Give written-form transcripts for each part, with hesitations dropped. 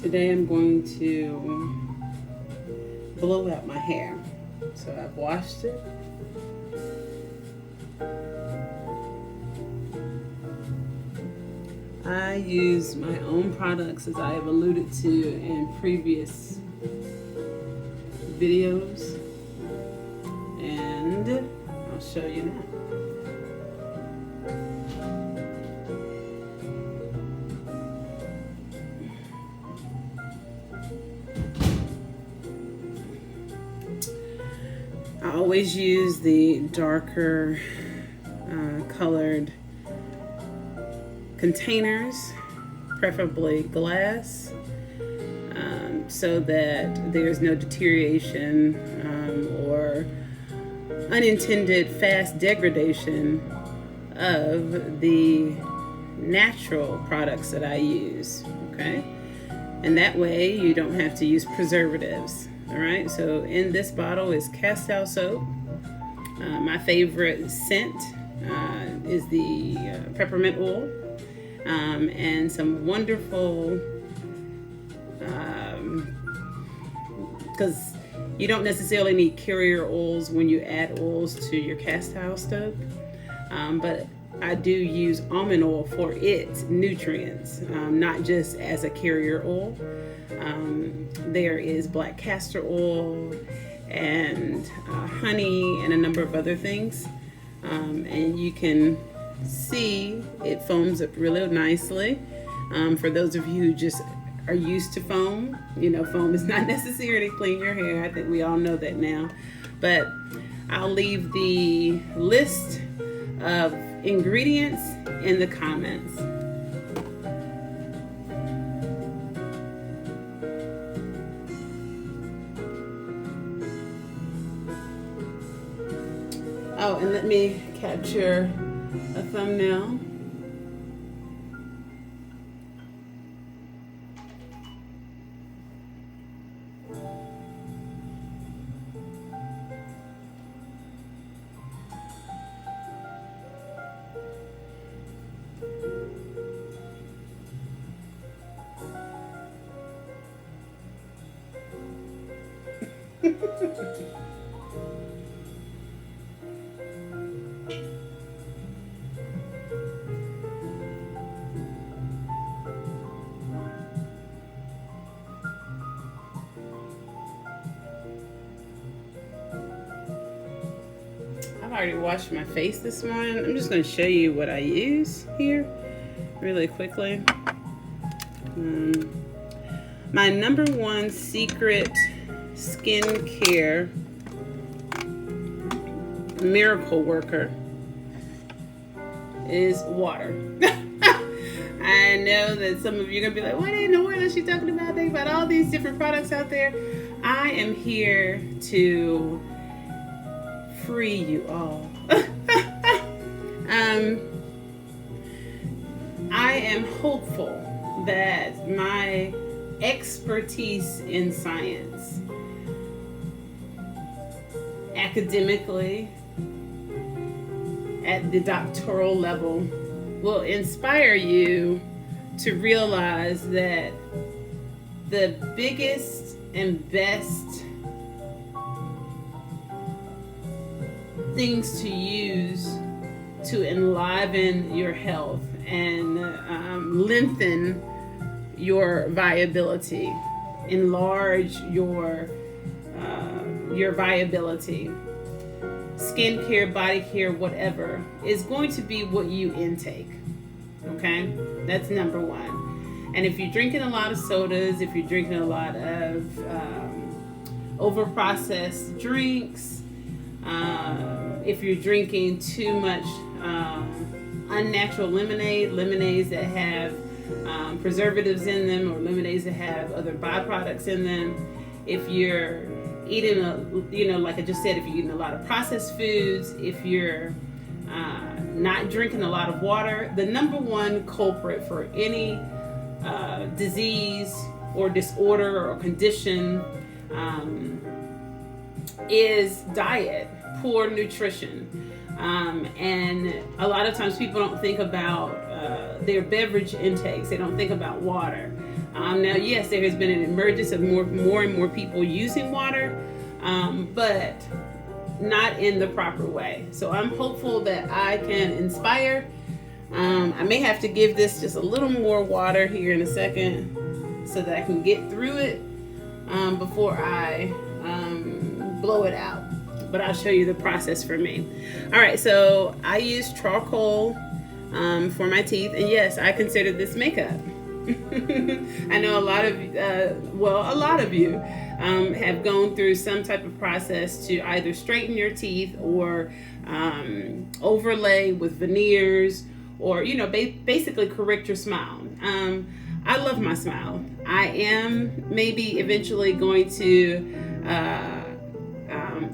Today I'm going to blow out my hair. So I've washed it. I use my own products, as I have alluded to in previous videos, and I'll show you now. I always use the darker colored containers, preferably glass, so that there's no deterioration or unintended fast degradation of the natural products that I use, okay? And that way you don't have to use preservatives. All right, so in this bottle is castile soap. My favorite scent is the peppermint oil, and some wonderful, because you don't necessarily need carrier oils when you add oils to your castile soap, but I do use almond oil for its nutrients, not just as a carrier oil. There is black castor oil and honey and a number of other things, and you can see it foams up really nicely. For those of you who just are used to foam, you know, foam is not necessary to clean your hair. I think we all know that now, but I'll leave the list of ingredients in the comments. Oh, and let me capture a thumbnail. I've already washed my face this morning. I'm just going to show you what I use here really quickly. My number one secret skincare miracle worker is water. I know that some of you are going to be like, what in the world is she talking about? Think about all these different products out there. I am here to free you all. I am hopeful that my expertise in science, academically, at the doctoral level, will inspire you to realize that the biggest and best things to use to enliven your health and lengthen your viability, enlarge your viability, skincare, body care, whatever, is going to be what you intake. Okay, that's number one. And if you're drinking a lot of sodas, if you're drinking a lot of over-processed drinks, if you're drinking too much unnatural lemonades that have preservatives in them, or lemonades that have other byproducts in them, if you're eating like I just said, if you're eating a lot of processed foods, if you're not drinking a lot of water, the number one culprit for any disease or disorder or condition is diet, poor nutrition. And a lot of times people don't think about their beverage intakes. They don't think about water. Now, yes, there has been an emergence of more and more people using water, but not in the proper way. So I'm hopeful that I can inspire. I may have to give this just a little more water here in a second so that I can get through it before I blow it out. But I'll show you the process for me. All right, so I use charcoal for my teeth, and yes, I consider this makeup. I know a lot of you have gone through some type of process to either straighten your teeth or overlay with veneers, or basically correct your smile. I love my smile. I am maybe eventually going to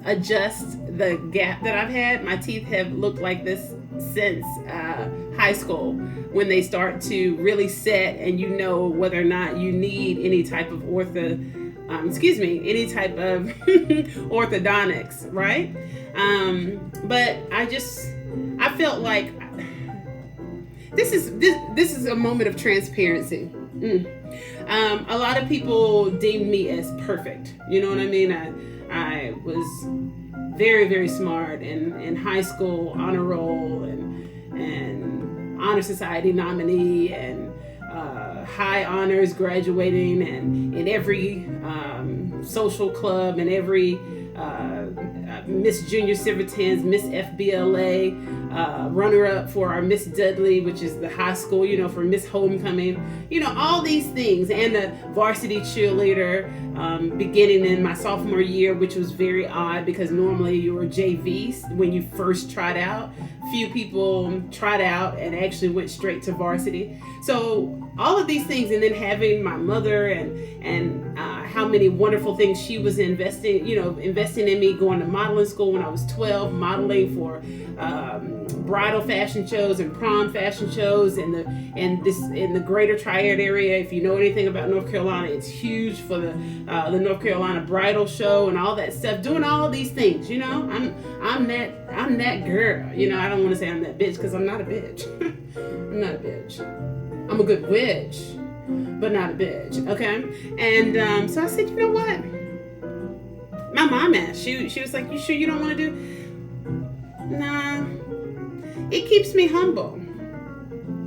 adjust the gap that I've had. My teeth have looked like this since high school, when they start to really set, and whether or not you need any type of orthodontics, right? But I felt like this is a moment of transparency. A lot of people deemed me as perfect. You know what I mean? I was very, very smart in high school, honor roll, and honor society nominee, and high honors graduating, and in every social club, and every Miss Junior Civitans, Miss FBLA, runner-up for our Miss Dudley, which is the high school, for Miss Homecoming, all these things, and the varsity cheerleader, beginning in my sophomore year, which was very odd because normally you were JV when you first tried out. Few people tried out and actually went straight to varsity. So all of these things, and then having my mother and how many wonderful things she was investing in me, going to modeling school when I was 12, modeling for bridal fashion shows and prom fashion shows in the greater Triad area. If you know anything about North Carolina, it's huge for the North Carolina bridal show and all that stuff. Doing all these things, I'm that girl. I don't want to say I'm that bitch, because I'm not a bitch. I'm not a bitch. I'm a good witch, but not a bitch. Okay, and so I said, you know what? My mom asked. She was like, "You sure you don't want to do?" Nah. It keeps me humble.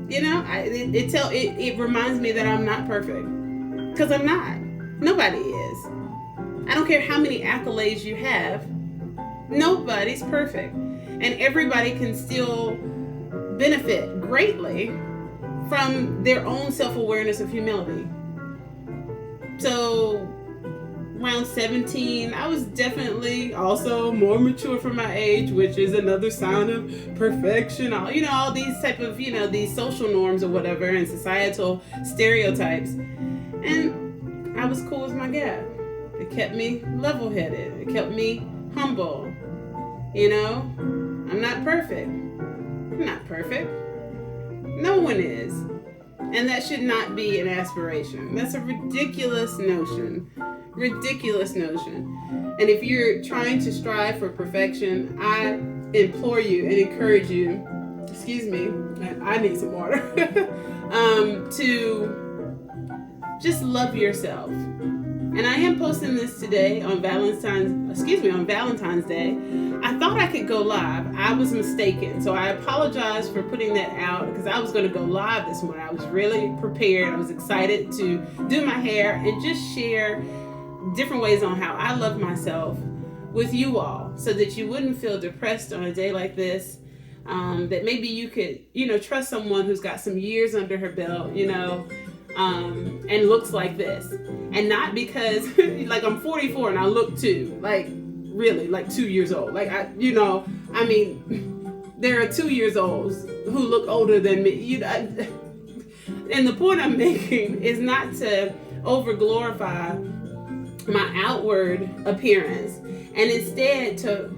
It reminds me that I'm not perfect, because I'm not. Nobody is. I don't care how many accolades you have. Nobody's perfect, and everybody can still benefit greatly from their own self-awareness of humility. So around 17, I was definitely also more mature for my age, which is another sign of perfection. All these type of, these social norms or whatever, and societal stereotypes. And I was cool with my gap. It kept me level-headed. It kept me humble. I'm not perfect. I'm not perfect. No one is. And that should not be an aspiration. That's a ridiculous notion. Ridiculous notion. And if you're trying to strive for perfection, I implore you and encourage you, excuse me, I need some water, to just love yourself. And I am posting this today on Valentine's Day. I thought I could go live. I was mistaken. So I apologize for putting that out, because I was going to go live this morning. I was really prepared. I was excited to do my hair and just share different ways on how I love myself with you all, so that you wouldn't feel depressed on a day like this. That maybe you could, trust someone who's got some years under her belt, and looks like this. And not because like I'm 44 and I look really 2 years old. There are 2 years olds who look older than me. And the point I'm making is not to over glorify my outward appearance, and instead to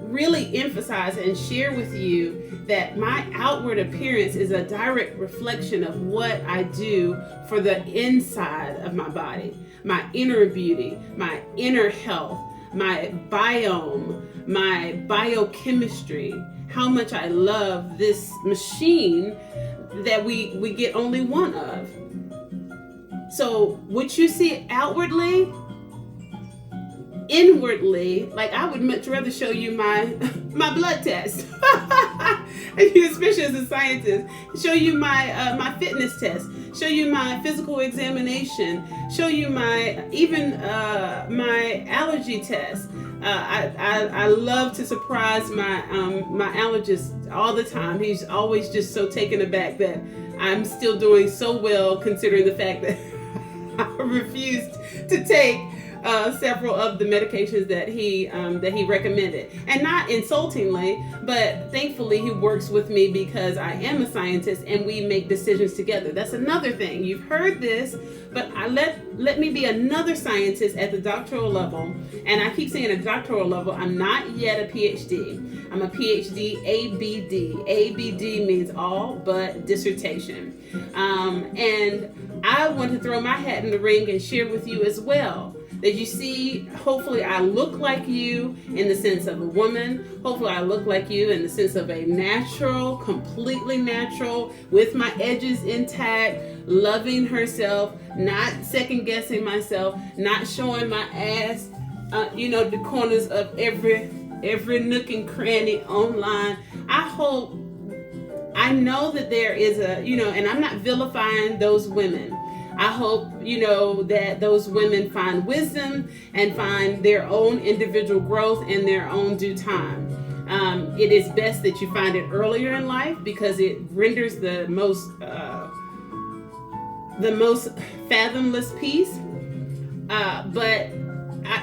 really emphasize and share with you that my outward appearance is a direct reflection of what I do for the inside of my body, my inner beauty, my inner health, my biome, my biochemistry, how much I love this machine that we get only one of. So what you see outwardly, inwardly, like I would much rather show you my blood test, especially as a scientist. Show you my fitness test. Show you my physical examination. Show you my my allergy test. I love to surprise my allergist all the time. He's always just so taken aback that I'm still doing so well, considering the fact that I refused to take several of the medications that he recommended, and not insultingly, but thankfully he works with me because I am a scientist and we make decisions together. That's another thing. You've heard this, but let me be another scientist at the doctoral level. And I keep saying a doctoral level. I'm not yet a PhD. I'm a PhD ABD. ABD means all but dissertation. And I want to throw my hat in the ring and share with you as well. That you see, hopefully I look like you in the sense of a woman. Hopefully I look like you in the sense of a natural, completely natural, with my edges intact, loving herself, not second guessing myself, not showing my ass, the corners of every nook and cranny online. I know that there is and I'm not vilifying those women. I hope, that those women find wisdom and find their own individual growth in their own due time. It is best that you find it earlier in life because it renders the most fathomless peace. But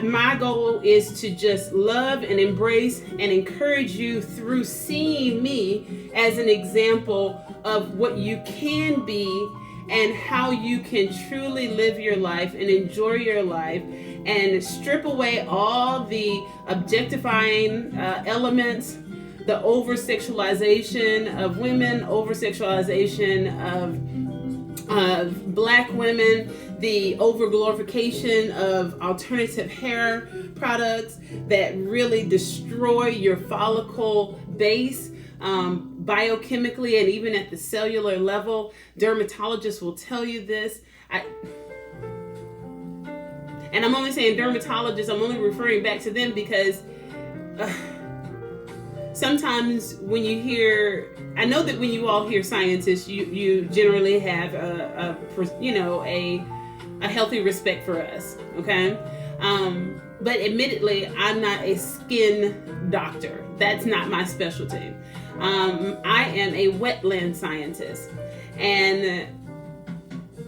my goal is to just love and embrace and encourage you through seeing me as an example of what you can be and how you can truly live your life and enjoy your life and strip away all the objectifying elements, the over-sexualization of women, over-sexualization of Black women, the over-glorification of alternative hair products that really destroy your follicle base. Biochemically and even at the cellular level. Dermatologists will tell you this. And I'm only saying dermatologists, I'm only referring back to them because sometimes when you hear, I know that when you all hear scientists, you generally have a healthy respect for us, okay? But admittedly, I'm not a skin doctor. That's not my specialty. I am a wetland scientist. And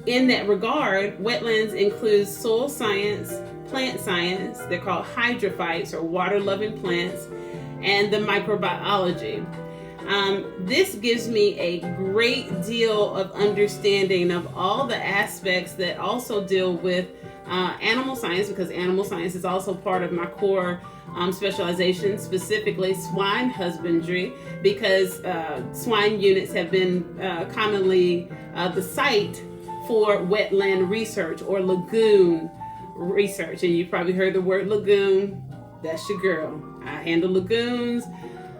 in that regard, wetlands includes soil science, plant science, they're called hydrophytes or water-loving plants, and the microbiology. This gives me a great deal of understanding of all the aspects that also deal with animal science, because animal science is also part of my core specialization, specifically swine husbandry, because swine units have been commonly the site for wetland research or lagoon research. And you've probably heard the word lagoon. That's your girl. I handle lagoons,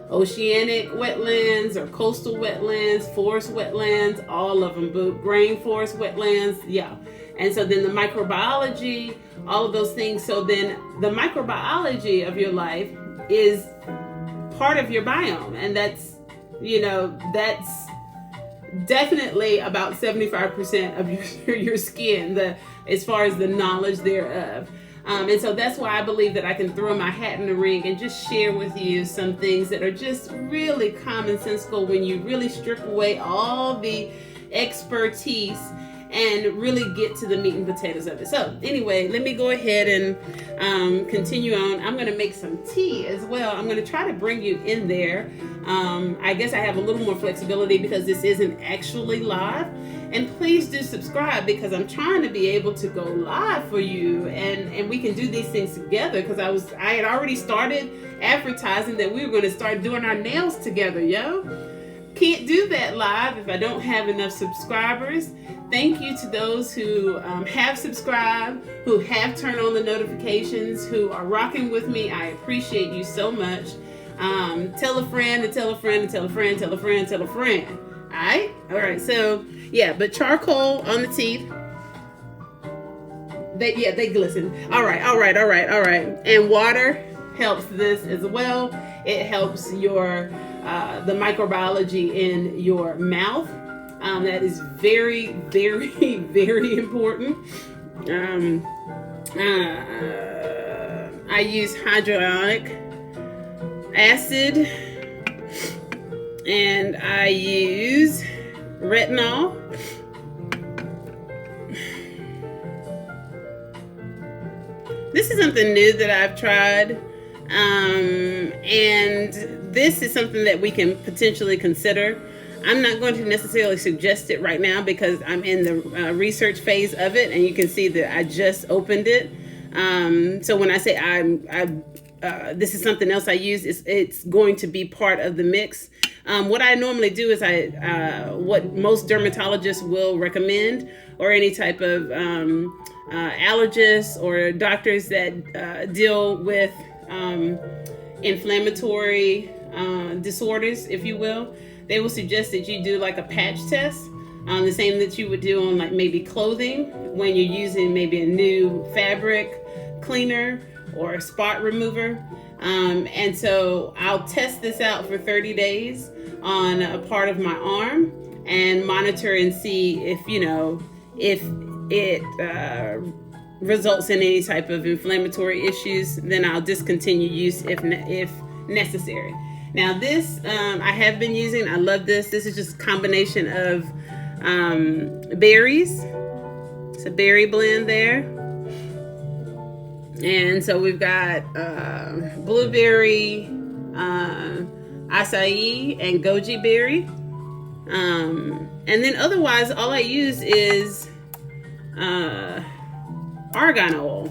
oceanic wetlands or coastal wetlands, forest wetlands, all of them, rainforest wetlands, yeah. And so then the microbiology, all of those things. So then the microbiology of your life is part of your biome. And that's definitely about 75% of your skin, as far as the knowledge thereof. And so that's why I believe that I can throw my hat in the ring and just share with you some things that are just really commonsensical when you really strip away all the expertise and really get to the meat and potatoes of it. So anyway, let me go ahead and continue on. I'm going to make some tea as well. I'm going to try to bring you in there. I guess I have a little more flexibility because this isn't actually live. And please do subscribe because I'm trying to be able to go live for you and we can do these things together, because I had already started advertising that we were going to start doing our nails together, yo. Can't do that live if I don't have enough subscribers. Thank you to those who have subscribed, who have turned on the notifications, who are rocking with me. I appreciate you so much. Tell a friend to tell a friend to tell a friend, tell a friend, tell a friend. All right? So, yeah, but charcoal on the teeth. they glisten. All right. And water helps this as well. It helps your the microbiology in your mouth. That is very, very, very important. I use hyaluronic acid, and I use retinol. This is something new that I've tried, and this is something that we can potentially consider. I'm not going to necessarily suggest it right now because I'm in the research phase of it, and you can see that I just opened it. So when I say this is something else I use, it's going to be part of the mix. What I normally do is what most dermatologists will recommend, or any type of allergists or doctors that deal with inflammatory disorders, if you will. They will suggest that you do like a patch test, the same that you would do on like maybe clothing when you're using maybe a new fabric cleaner or a spot remover. And so I'll test this out for 30 days on a part of my arm and monitor and see if it results in any type of inflammatory issues. Then I'll discontinue use if necessary. Now this I have been using. I love this. This is just a combination of berries. It's a berry blend there. And so we've got blueberry, acai, and goji berry. And then otherwise, all I use is argan oil.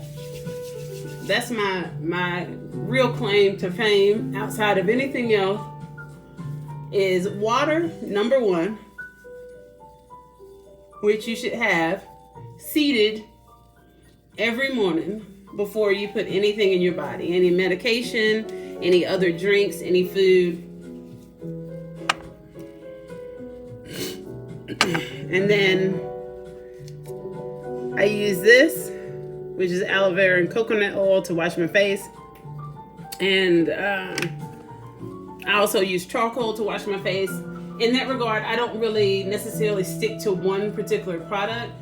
That's my real claim to fame outside of anything else is water, number one, which you should have seated every morning before you put anything in your body, any medication, any other drinks, any food. And then I use this, which is aloe vera and coconut oil, to wash my face. And I also use charcoal to wash my face. In that regard, I don't really necessarily stick to one particular product.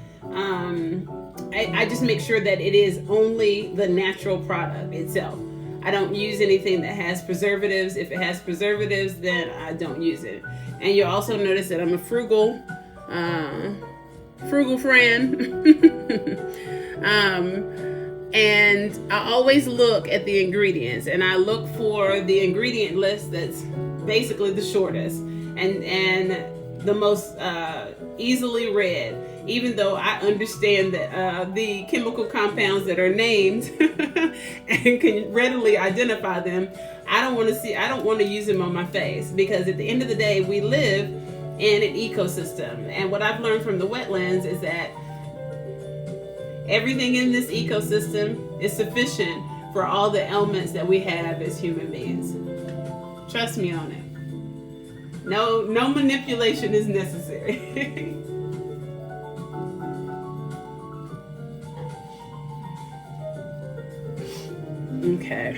I just make sure that it is only the natural product itself. I don't use anything that has preservatives. If it has preservatives, then I don't use it. And you'll also notice that I'm a frugal friend. And I always look at the ingredients, and I look for the ingredient list that's basically the shortest and the most easily read, even though I understand that the chemical compounds that are named and can readily identify them. I don't want to use them on my face, because at the end of the day, we live in an ecosystem. And what I've learned from the wetlands is that everything in this ecosystem is sufficient for all the ailments that we have as human beings. Trust me on it. No manipulation is necessary. Okay.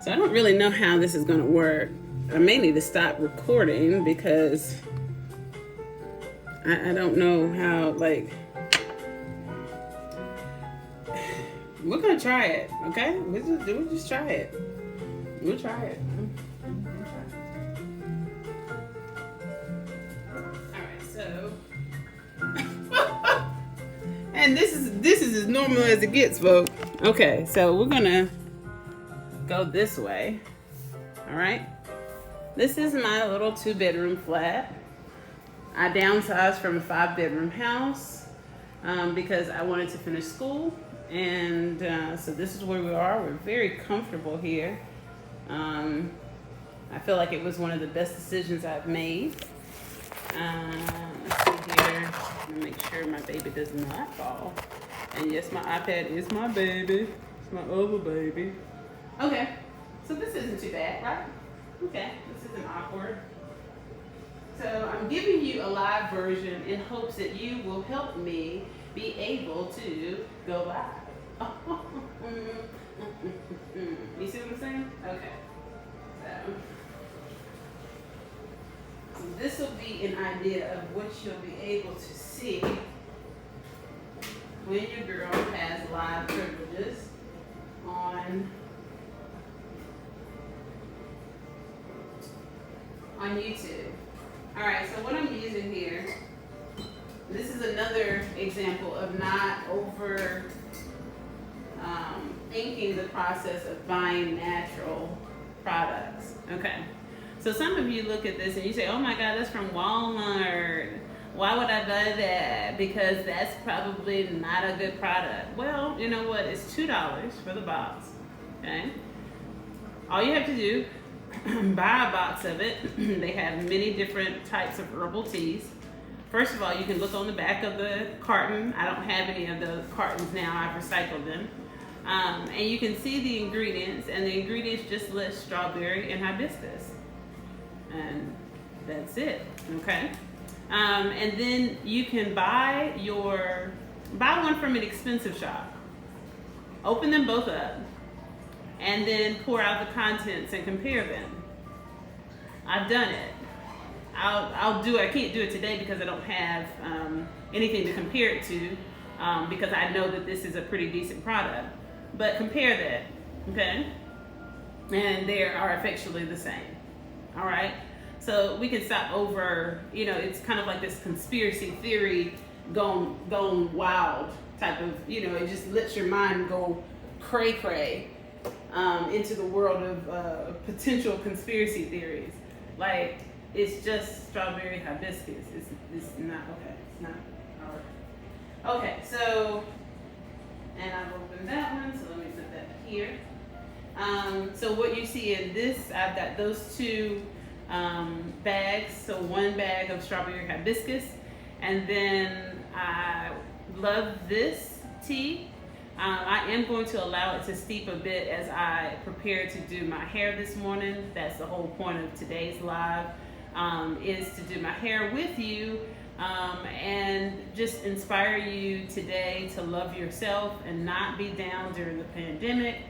So I don't really know how this is going to work. I may need to stop recording because I don't know how, like, we're going to try it, okay? We'll just try it. We'll try it. All right, so. And this is as normal as it gets, folks. Okay, so we're going to go this way. All right, this is my little 2-bedroom flat. I downsized from a 5-bedroom house. because I wanted to finish school. And so this is where we are. We're very comfortable here. I feel like it was one of the best decisions I've made. Let's see here. Let me make sure my baby does not fall. And yes, my iPad is my baby. It's my other baby. Okay, so this isn't too bad, right? Okay, this isn't awkward. So I'm giving you a live version in hopes that you will help me be able to go live. You see what I'm saying? Okay. So this will be an idea of what you'll be able to see when your girl has live privileges on YouTube. All right, so what I'm using here, this is another example of not over thinking the process of buying natural products. Okay, so some of you look at this and you say, oh my God, that's from Walmart. Why would I buy that? Because that's probably not a good product. Well, you know what? It's $2 for the box. Okay, all you have to do, buy a box of it. They have many different types of herbal teas. First of all, you can look on the back of the carton. I don't have any of those cartons now. I've recycled them. And you can see the ingredients, and the ingredients just list strawberry and hibiscus. And that's it, okay? And then you can buy one from an expensive shop. Open them both up, and then pour out the contents and compare them. I've done it. I can't do it today because I don't have anything to compare it to, because I know that this is a pretty decent product. But compare that, okay? And they are effectually the same, all right? So we can stop over, it's kind of like this conspiracy theory gone wild type of, it just lets your mind go cray-cray into the world of potential conspiracy theories. Like, it's just strawberry hibiscus. It's not, okay, it's not, all right. Okay, so, and I've opened that one, so let me put that here. So what you see in this, I've got those two bags. So one bag of strawberry hibiscus, and then I love this tea. I am going to allow it to steep a bit as I prepare to do my hair this morning. That's the whole point of today's live, is to do my hair with you and just inspire you today to love yourself and not be down during the pandemic,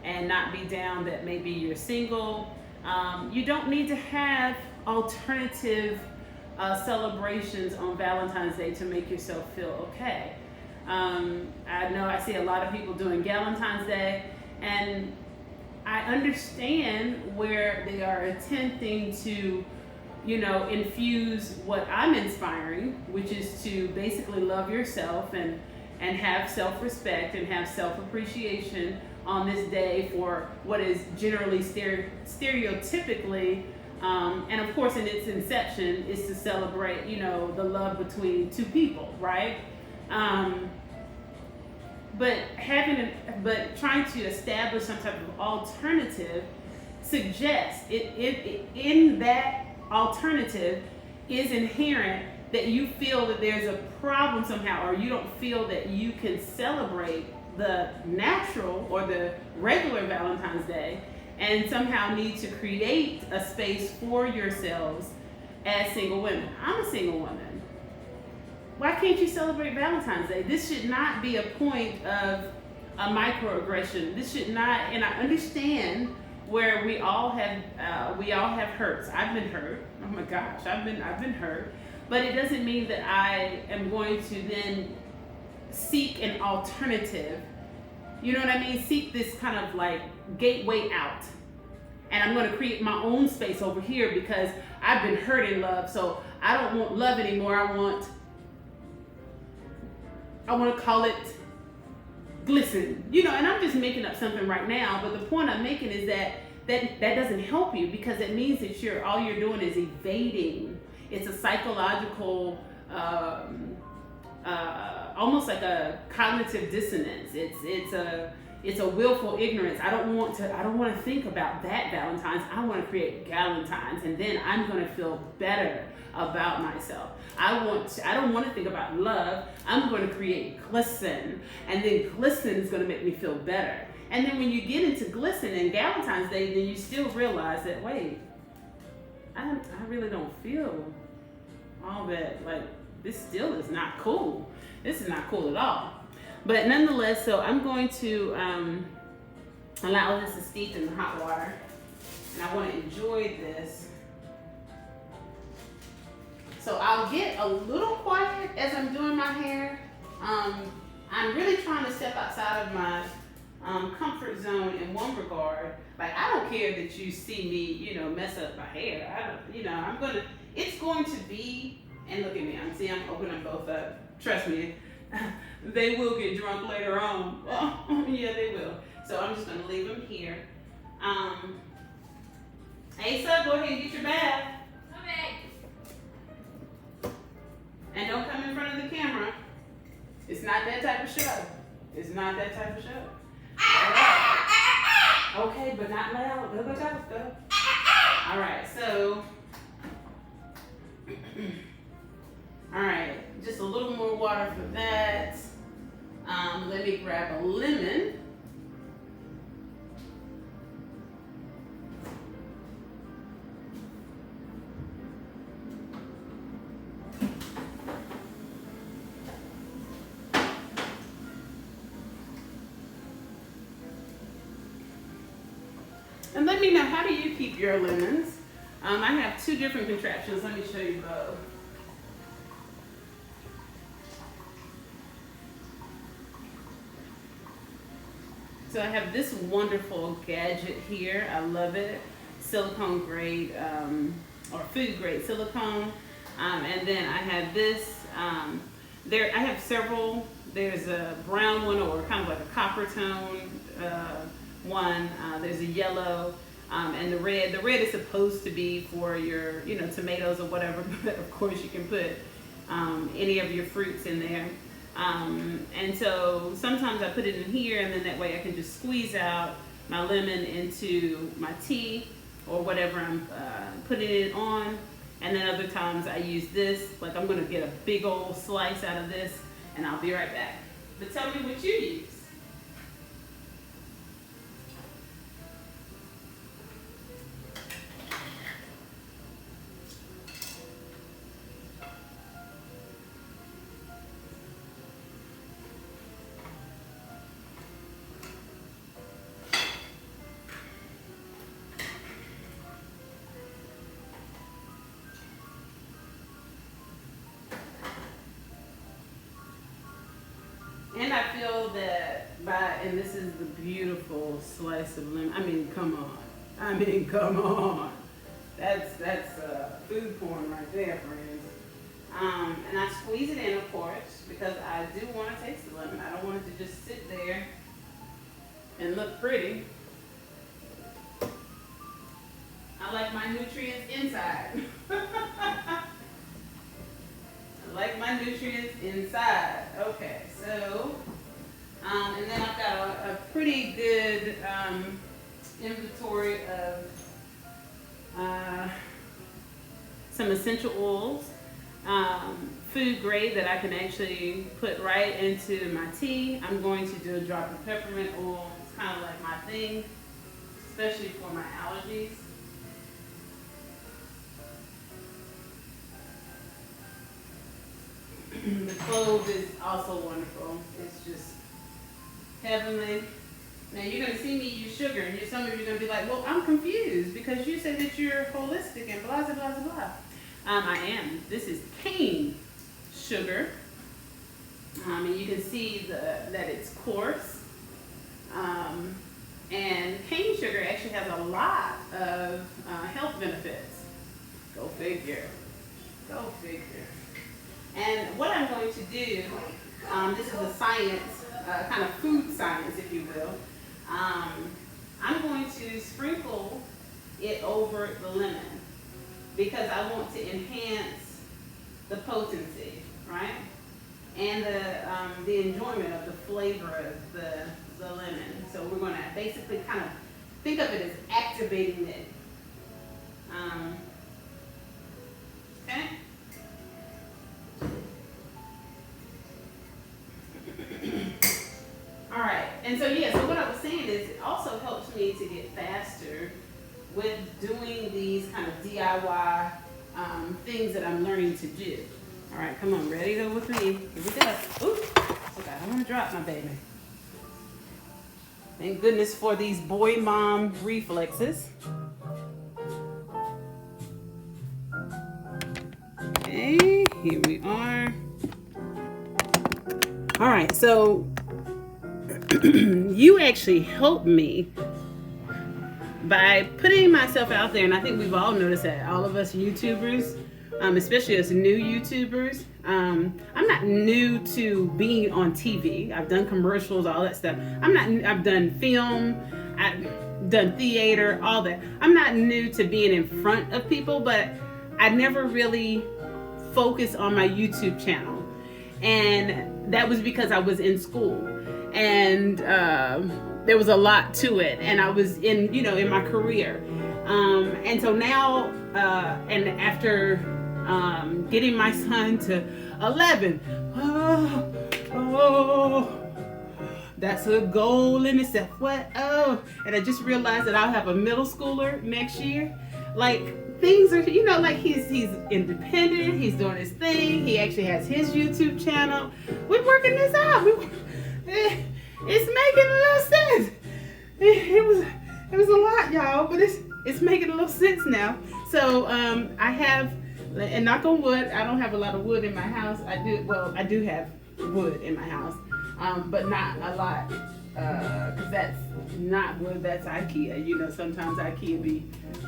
and not be down that maybe you're single. You don't need to have alternative celebrations on Valentine's Day to make yourself feel okay. I know I see a lot of people doing Valentine's Day, and I understand where they are attempting to, infuse what I'm inspiring, which is to basically love yourself and have self-respect and have self-appreciation on this day for what is generally stereotypically, and of course in its inception, is to celebrate, the love between two people, right? But trying to establish some type of alternative suggests in that alternative is inherent that you feel that there's a problem somehow, or you don't feel that you can celebrate the natural or the regular Valentine's Day, and somehow need to create a space for yourselves as single women. I'm a single woman. Why can't you celebrate Valentine's Day? This should not be a point of a microaggression. This should not, and I understand where we all have hurts. I've been hurt. Oh my gosh, I've been hurt. But it doesn't mean that I am going to then seek an alternative. You know what I mean? Seek this kind of like gateway out. And I'm going to create my own space over here because I've been hurt in love. So I don't want love anymore. I want to call it glisten. And I'm just making up something right now. But the point I'm making is that doesn't help you, because it means that all you're doing is evading. It's a psychological almost like a cognitive dissonance. It's a willful ignorance. I don't want to think about that Valentine's. I want to create Galentines, and then I'm going to feel better about myself. I don't want to think about love. I'm going to create glisten, and then glisten is going to make me feel better. And then when you get into glisten and Galentine's Day, then you still realize that, wait, I really don't feel all that, like, this still is not cool. This is not cool at all. But nonetheless, so I'm going to allow this to steep in the hot water. And I want to enjoy this. So I'll get a little quiet as I'm doing my hair. I'm really trying to step outside of my comfort zone in one regard. Like, I don't care that you see me, mess up my hair. It's going to be, and look at me, I'm opening them both up. Trust me, they will get drunk later on. Oh, yeah, they will. So I'm just going to leave them here. Asa, go ahead and get your bath. Okay. And don't come in front of the camera. It's not that type of show. It's not that type of show. All right. Okay, but not loud. Go. All right, so. All right, just a little more water for that. Let me grab a lemon. And let me know, how do you keep your lemons? I have two different contraptions. Let me show you both. So I have this wonderful gadget here. I love it. Silicone grade, or food grade silicone. And then I have this. I have several. There's a brown one, or kind of like a copper tone one. There's a yellow, and the red. The red is supposed to be for your, tomatoes or whatever. But of course, you can put any of your fruits in there. And so sometimes I put it in here, and then that way I can just squeeze out my lemon into my tea or whatever I'm putting it on. And then other times I use this, like I'm going to get a big old slice out of this, and I'll be right back. But tell me what you use. And I feel that and this is the beautiful slice of lemon. I mean, come on. That's food porn right there, friends. And I squeeze it in, of course, because I do want to taste the lemon. I don't want it to just sit there and look pretty. I like my nutrients inside. Like my nutrients inside. Okay, so, and then I've got a pretty good inventory of some essential oils, food grade that I can actually put right into my tea. I'm going to do a drop of peppermint oil. It's kind of like my thing, especially for my allergies. The clove is also wonderful. It's just heavenly. Now you're going to see me use sugar, and some of you are going to be like, well, I'm confused because you said that you're holistic and blah, blah, blah, blah. I am. This is cane sugar. And you can see that it's coarse. And cane sugar actually has a lot of health benefits. Go figure. Go figure. And what I'm going to do, this is a science, kind of food science, if you will. I'm going to sprinkle it over the lemon because I want to enhance the potency, right? and the enjoyment of the flavor of the lemon. So we're going to basically kind of think of it as activating it. Okay. All right, and so yeah, so what I was saying is it also helps me to get faster with doing these kind of DIY things that I'm learning to do. All right, come on, ready to go with me? Here we go. Ooh, okay, I want to drop my baby. Thank goodness for these boy mom reflexes. Okay, here we are. All right, so you actually helped me by putting myself out there, and I think we've all noticed that, all of us YouTubers, especially us new YouTubers, I'm not new to being on TV. I've done commercials, all that stuff. I've done film, I've done theater, all that. I'm not new to being in front of people, but I never really focused on my YouTube channel. And that was because I was in school. And there was a lot to it, and I was in my career, and so now, and after getting my son to 11, that's a goal in itself. And I just realized that I'll have a middle schooler next year. Like, things are, like he's independent, he's doing his thing, he actually has his YouTube channel. We're working this out. It's making a little sense. It was a lot, y'all, but it's making a little sense now. So I have, and knock on wood, I don't have a lot of wood in my house. I do have wood in my house, but not a lot, because that's not wood, that's IKEA. Sometimes IKEA be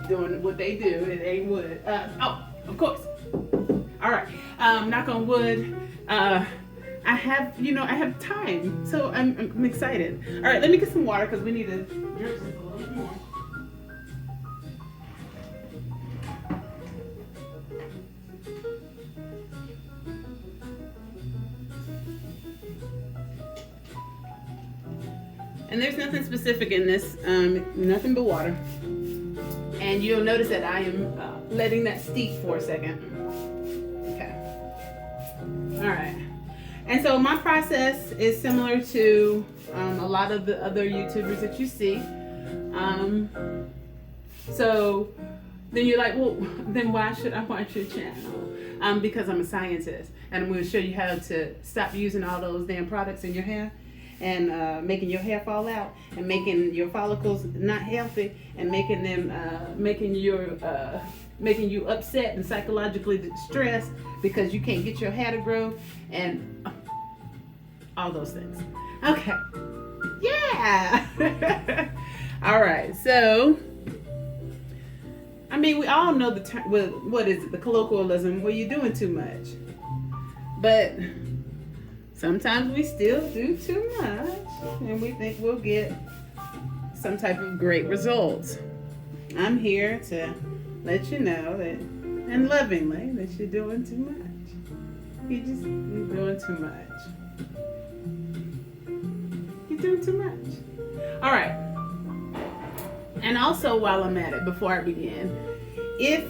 doing what they do, it ain't wood. Of course. All right, knock on wood. I have time, so I'm excited. All right, let me get some water because we need to drip this a little bit more. And there's nothing specific in this, nothing but water. And you'll notice that I am letting that steep for a second. Okay. All right. And so my process is similar to a lot of the other YouTubers that you see. So then you're like, well, then why should I watch your channel? Because I'm a scientist, and I'm going to show you how to stop using all those damn products in your hair and making your hair fall out and making your follicles not healthy and making you upset and psychologically distressed because you can't get your hair to grow and all those things. Okay. Yeah. All right. So, I mean, we all know the term. What is it? The colloquialism. Well, you're doing too much. But sometimes we still do too much, and we think we'll get some type of great results. I'm here to let you know that, and lovingly, that you're doing too much. You're doing too much. You're doing too much. All right. And also, while I'm at it, before I begin, if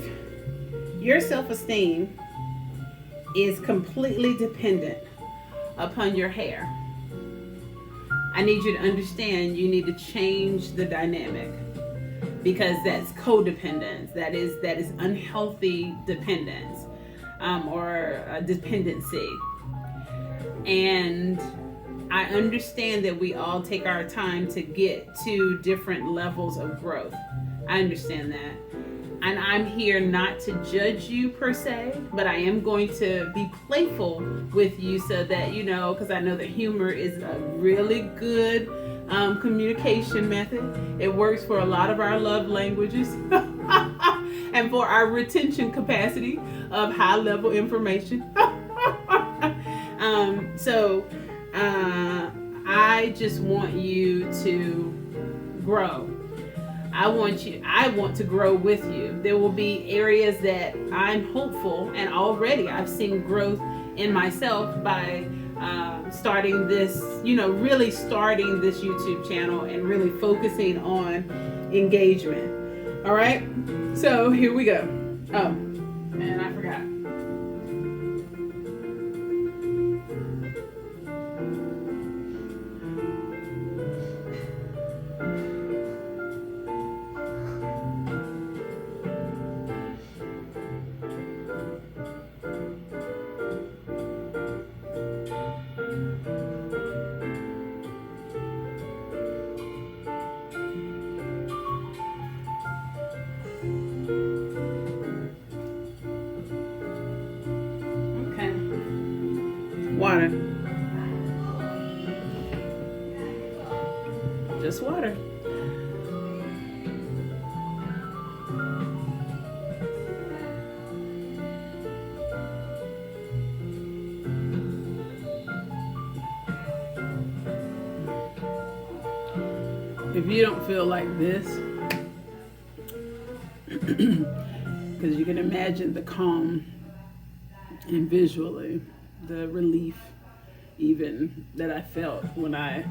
your self-esteem is completely dependent upon your hair, I need you to understand you need to change the dynamic, because that's codependence. That is unhealthy dependence, or dependency. And I understand that we all take our time to get to different levels of growth. I understand that. And I'm here not to judge you per se, but I am going to be playful with you so that, because I know that humor is a really good communication method. It works for a lot of our love languages and for our retention capacity of high level information. I just want you to grow. I want to grow with you. There will be areas that I'm hopeful, and already I've seen growth in myself by starting this, really starting this YouTube channel and really focusing on engagement. All right, so here we go. Oh, and I forgot. Water. Just water. If you don't feel like this, because you can imagine the calm and visually the relief even that I felt when I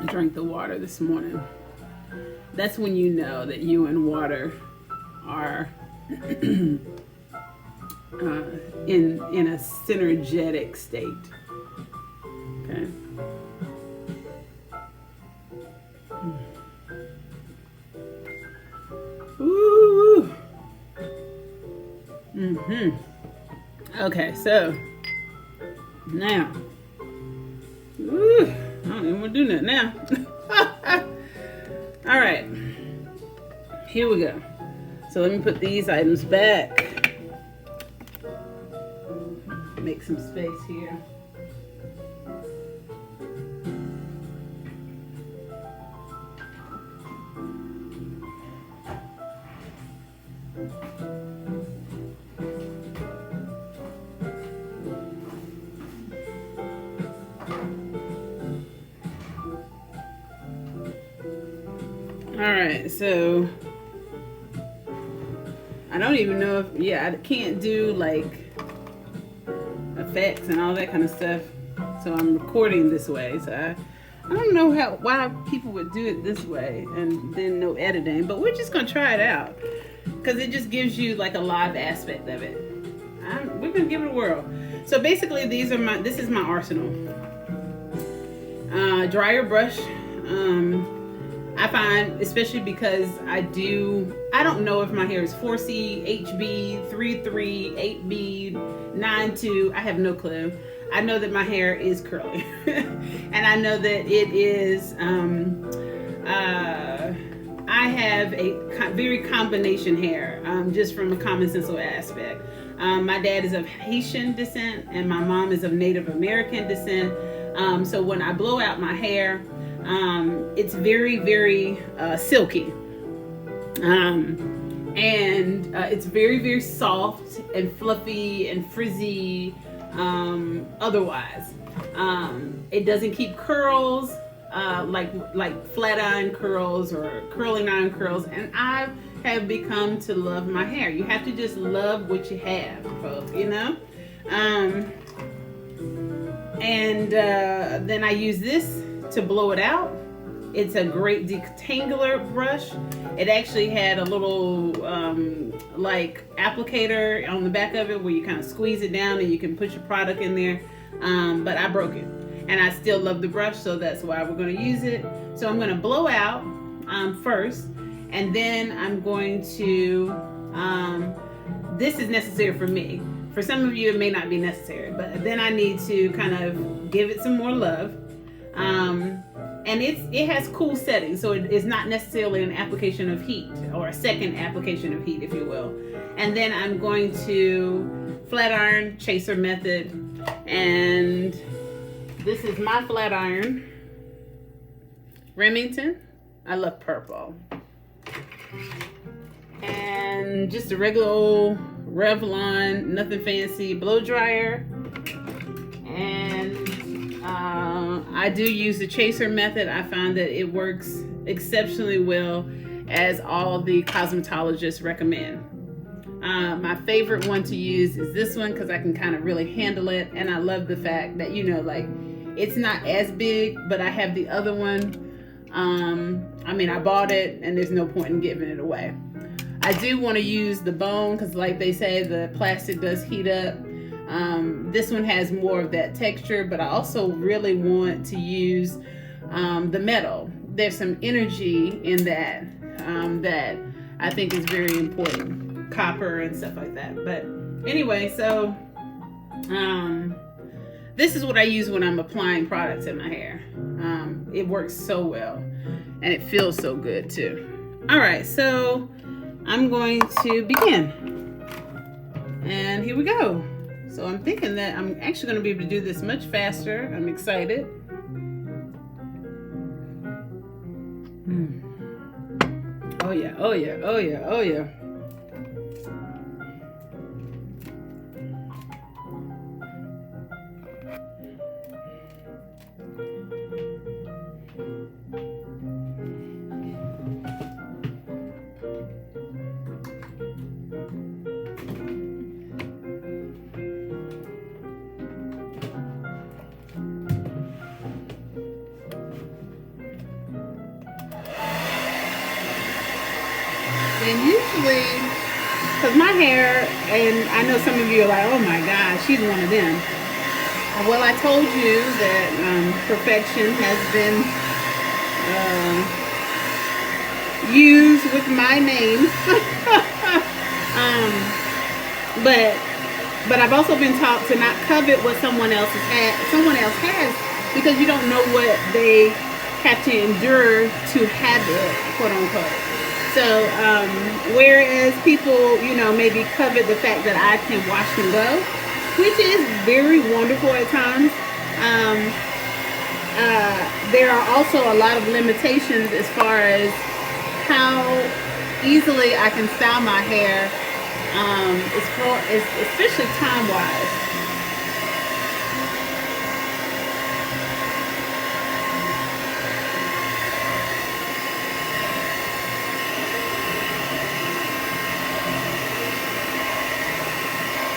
drank the water this morning. That's when you know that you and water are in a synergetic state. Okay. Ooh. Okay, so now, I don't even want to do that now. All right, here we go. So let me put these items back. Make some space here. All right, so I don't even know if, I can't do like effects and all that kind of stuff. So I'm recording this way. So I don't know why people would do it this way and then no editing, but we're just gonna try it out because it just gives you like a live aspect of it. We're gonna give it a whirl. So basically, this is my arsenal. Dryer brush. I find, especially because I don't know if my hair is 4C, HB, 3.3, 8B, 9.2. I have no clue. I know that my hair is curly. And I know that it is, I have a very combination hair, just from a common sense aspect. My dad is of Haitian descent and my mom is of Native American descent. So when I blow out my hair, it's very, very silky. And it's very, very soft and fluffy and frizzy otherwise. It doesn't keep curls like flat iron curls or curling iron curls. And I have become to love my hair. You have to just love what you have, folks, you know? And then I use this to blow it out. It's a great Detangler brush. It actually had a little like applicator on the back of it where you kind of squeeze it down and you can put your product in there. But I broke it and I still love the brush, so that's why we're going to use it. So I'm going to blow out first, and then I'm going to, this is necessary for me. For some of you, it may not be necessary, but then I need to kind of give it some more love. And it has cool settings, so it's not necessarily an application of heat or a second application of heat, if you will. And then I'm going to flat iron chaser method, and this is my flat iron Remington. I love purple. And just a regular old Revlon, nothing fancy, blow dryer. And I do use the chaser method. I find that it works exceptionally well, as all the cosmetologists recommend. My favorite one to use is this one because I can kind of really handle it, and I love the fact that, you know, like, it's not as big, but I have the other one. I mean, I bought it and there's no point in giving it away. I do want to use the bone because, like they say, the plastic does heat up. This one has more of that texture, but I also really want to use the metal. There's some energy in that that I think is very important, copper and stuff like that. But anyway, so this is what I use when I'm applying products in my hair. It works so well, and it feels so good too. All right, so I'm going to begin, and here we go. So I'm thinking that I'm actually going to be able to do this much faster. I'm excited. Oh yeah, oh yeah, oh yeah, oh yeah. And usually, because my hair, and I know some of you are like, oh my God, she's one of them. Well, I told you that perfection has been used with my name. But I've also been taught to not covet what someone else has, because you don't know what they have to endure to have it, quote unquote. So, whereas people, you know, maybe covet the fact that I can wash and go, which is very wonderful at times, there are also a lot of limitations as far as how easily I can style my hair, especially time-wise.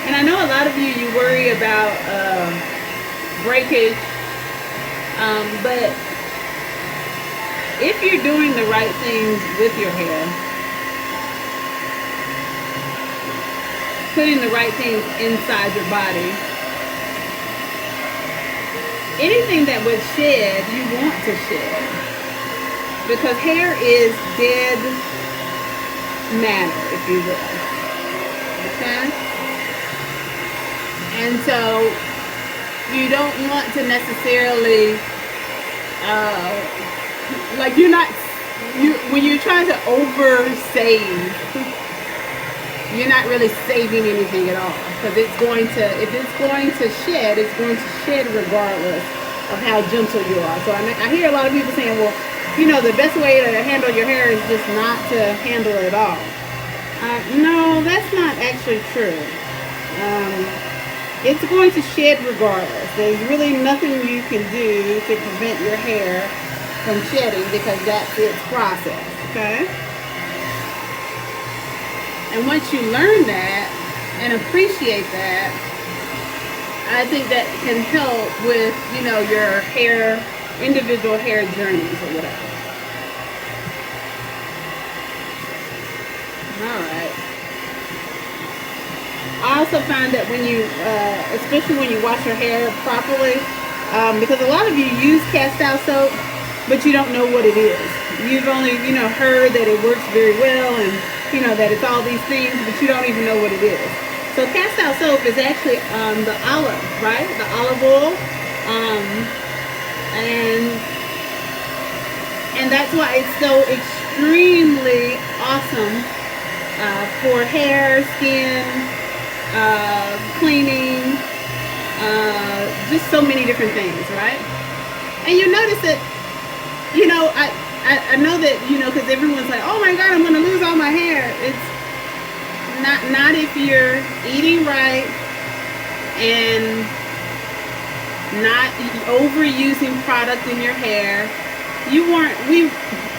And I know a lot of you worry about breakage, but if you're doing the right things with your hair, putting the right things inside your body, anything that would shed, you want to shed. Because hair is dead matter, if you will. Okay? And so you don't want to necessarily, like when you're trying to over-save, you're not really saving anything at all. Because if it's going to shed, it's going to shed regardless of how gentle you are. So I hear a lot of people saying, well, you know, the best way to handle your hair is just not to handle it at all. No, that's not actually true. It's going to shed regardless. There's really nothing you can do to prevent your hair from shedding, because that's its process, okay? And once you learn that and appreciate that, I think that can help with, you know, your hair, individual hair journeys or whatever. All right. I also find that when you, especially when you wash your hair properly, because a lot of you use cast out soap, but you don't know what it is. You've only, you know, heard that it works very well, and you know that it's all these things, but you don't even know what it is. So cast out soap is actually the olive, right? The olive oil, and that's why it's so extremely awesome for hair, skin, cleaning, just so many different things, right? And you notice that, you know, I know that, you know, because everyone's like, oh my God, I'm going to lose all my hair. It's not if you're eating right and not overusing product in your hair.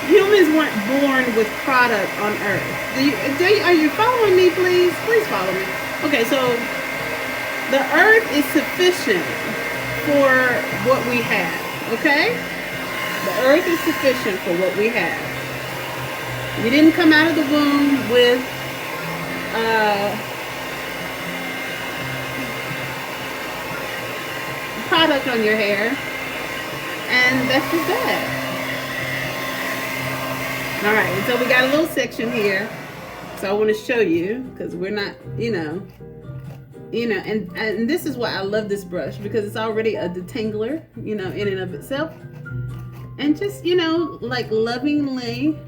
Humans weren't born with product on Earth. Are you following me, please? Please follow me. Okay, so the Earth is sufficient for what we have, okay? The Earth is sufficient for what we have. You didn't come out of the womb with product on your hair, and that's just that. All right, and so we got a little section here, so I want to show you, because we're not, and this is why I love this brush, because it's already a detangler, in and of itself, and just, like lovingly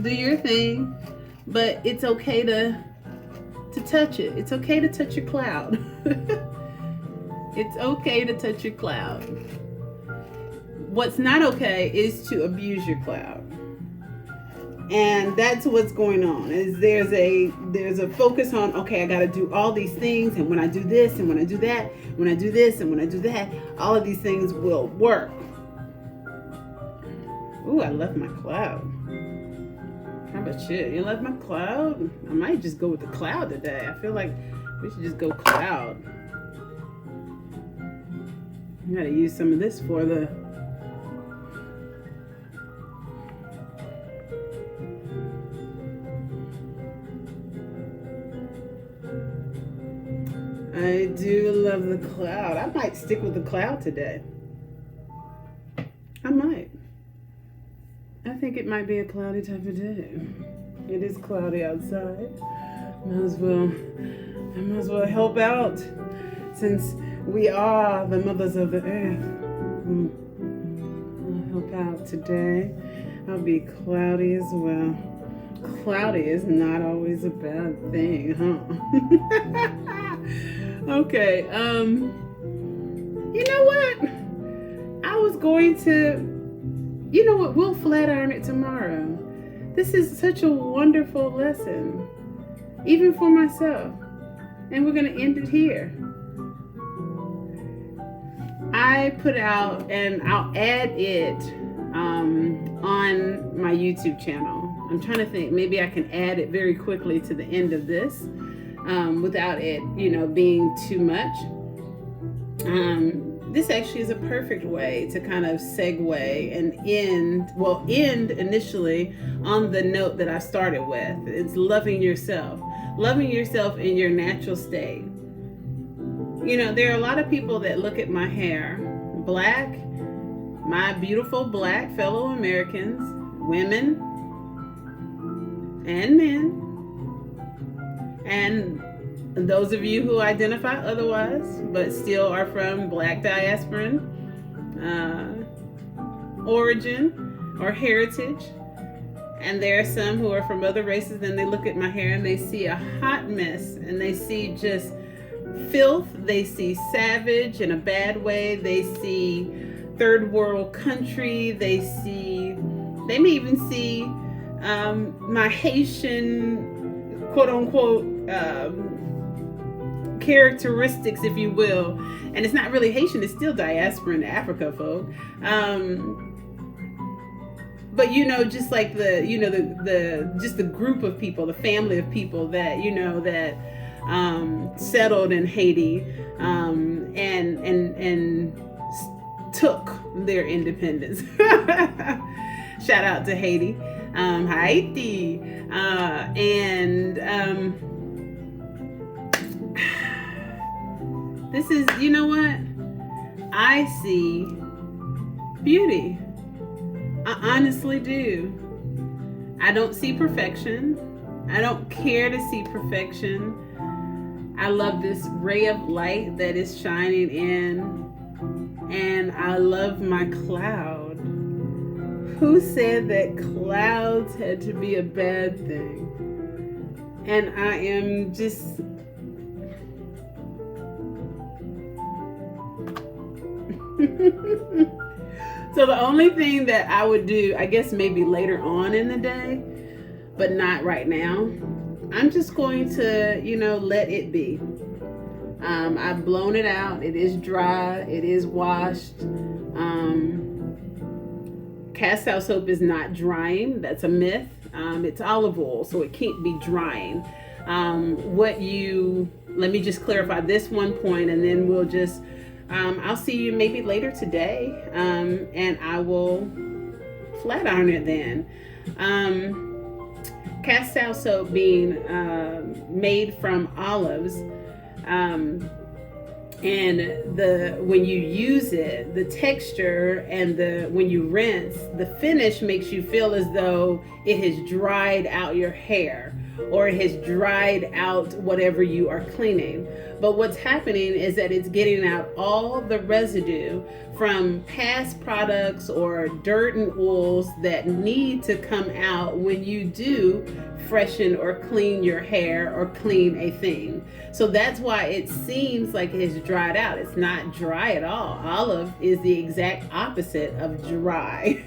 do your thing, but it's okay to touch it. It's okay to touch your cloud. It's okay to touch your cloud. What's not okay is to abuse your cloud. And that's what's going on. Is there's a focus on, okay, I got to do all these things, and when I do this and when I do that, when I do this and when I do that, all of these things will work. Ooh, I love my cloud. How about you? You love my cloud? I might just go with the cloud today. I feel like we should just go cloud. I gotta use some of this for the I do love the cloud. I might stick with the cloud today. I might. I think it might be a cloudy type of day. It is cloudy outside. I might as well help out, since we are the mothers of the earth. I'll help out today. I'll be cloudy as well. Cloudy is not always a bad thing, huh? Okay, you know what? I was going to, we'll flat iron it tomorrow. This is such a wonderful lesson, even for myself. And we're going to end it here. I put out, and I'll add it on my YouTube channel. I'm trying to think, maybe I can add it very quickly to the end of this without it, being too much. This actually is a perfect way to kind of segue and end initially on the note that I started with. It's loving yourself in your natural state. There are a lot of people that look at my hair, black, my beautiful black fellow Americans, women and men, and those of you who identify otherwise but still are from black diasporan origin or heritage, and there are some who are from other races, and they look at my hair and they see a hot mess, and they see just filth, they see savage in a bad way, they see third world country, they may even see my Haitian quote unquote characteristics, if you will. And it's not really Haitian, it's still diaspora in Africa, folk. But just like just the group of people, the family of people that that settled in Haiti and took their independence. Shout out to Haiti, Haiti, and this is, what? I see beauty. I honestly do. I don't see perfection. I don't care to see perfection. I love this ray of light that is shining in, and I love my cloud. Who said that clouds had to be a bad thing? And I am just so the only thing that I would do, I guess maybe later on in the day, but not right now, I'm just going to, let it be. I've blown it out. It is dry. It is washed. cast out soap is not drying. That's a myth. It's olive oil, so it can't be drying. Let me just clarify this one point, and then we'll just, I'll see you maybe later today, and I will flat iron it then. Cast out soap being made from olives, and when you use it, the texture and when you rinse, the finish makes you feel as though it has dried out your hair, or it has dried out whatever you are cleaning. But what's happening is that it's getting out all the residue from past products or dirt and oils that need to come out when you do freshen or clean your hair or clean a thing. So that's why it seems like it's dried out. It's not dry at all. Olive is the exact opposite of dry.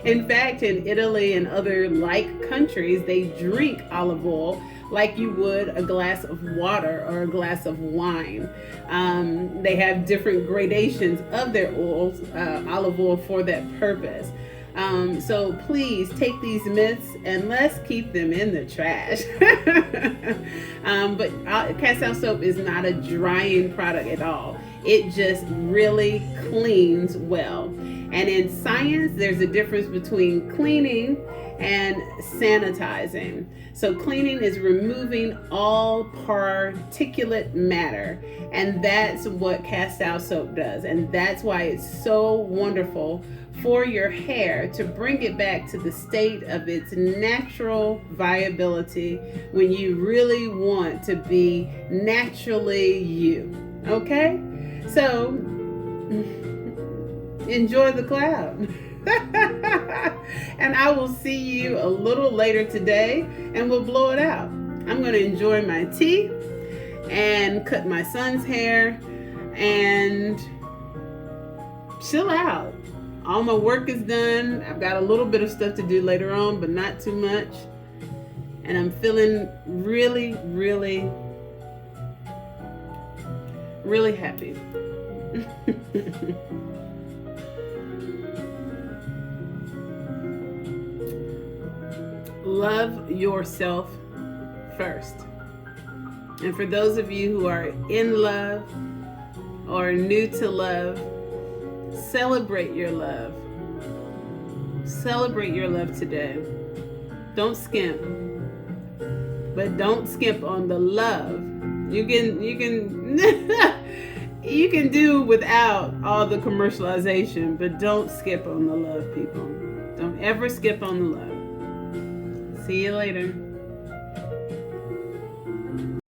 In fact, in Italy and other like countries, they drink olive oil like you would a glass of water or a glass of wine. They have different gradations of their oils, olive oil, for that purpose. So please take these myths and let's keep them in the trash. But cast out soap is not a drying product at all. It just really cleans well. And in science, there's a difference between cleaning and sanitizing. So cleaning is removing all particulate matter, and that's what cast out soap does. And that's why it's so wonderful for your hair, to bring it back to the state of its natural viability when you really want to be naturally you. Okay? So enjoy the cloud. And I will see you a little later today, and we'll blow it out. I'm going to enjoy my tea and cut my son's hair and chill out. All my work is done. I've got a little bit of stuff to do later on, but not too much. And I'm feeling really, really, really happy. Love yourself first. And for those of you who are in love or new to love, celebrate your love. Celebrate your love today. Don't skimp. But don't skimp on the love. You can you can do without all the commercialization, but don't skip on the love, people. Don't ever skip on the love. See you later.